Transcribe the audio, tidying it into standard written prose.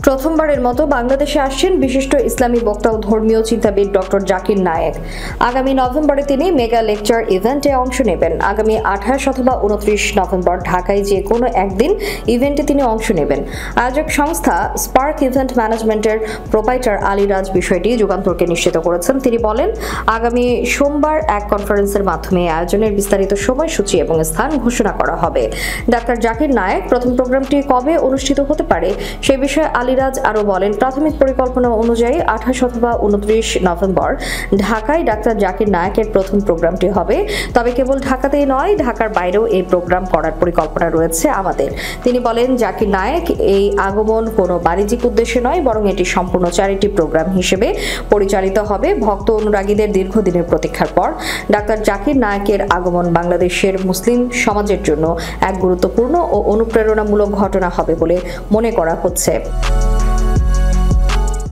প্রথমবারের মতো বাংলাদেশে আসছেন বিশিষ্ট ইসলামী বক্তা ও ধর্মীয় চিন্তাবিদ ডক্টর জাকির নায়েক। আগামী নভেম্বরে তিনি মেগা লেকচার ইভেন্টে অংশ নেবেন। আগামী 28 অথবা 29 নভেম্বর ঢাকায় যে কোনো একদিন ইভেন্টে তিনি অংশ নেবেন। আয়োজক সংস্থা স্পার্ক ইভেন্ট ম্যানেজমেন্টের প্রোপাইটার আলীরাজ বিষয়টি যুগান্তরকে নিশ্চিত করেছেন। তিনি বলেন, আগামী সোমবার এক কনফারেন্সের মাধ্যমে আয়োজনের বিস্তারিত সময়সূচি এবং স্থান ঘোষণা করা হবে। ডাক্তার জাকির নায়েক প্রথম প্রোগ্রামটি কবে অনুষ্ঠিত হতে পারে সে বিষয়ে আলীরাজ আরও বলেন, প্রাথমিক পরিকল্পনা অনুযায়ী 28 অথবা 29 নভেম্বর ঢাকায় ডাক্তার জাকির নায়েকের প্রথম প্রোগ্রামটি হবে। তবে কেবল ঢাকাতেই নয়, ঢাকার বাইরেও এই প্রোগ্রাম করার পরিকল্পনা রয়েছে আমাদের। তিনি বলেন, জাকির নায়েক এই আগমন কোনো বাণিজ্যিক উদ্দেশ্যে নয়, বরং এটি সম্পূর্ণ চ্যারিটি প্রোগ্রাম হিসেবে পরিচালিত হবে। ভক্ত অনুরাগীদের দীর্ঘদিনের প্রতীক্ষার পর ডাক্তার জাকির নায়েকের আগমন বাংলাদেশের মুসলিম সমাজের জন্য এক গুরুত্বপূর্ণ ও অনুপ্রেরণামূলক ঘটনা হবে বলে মনে করা হচ্ছে।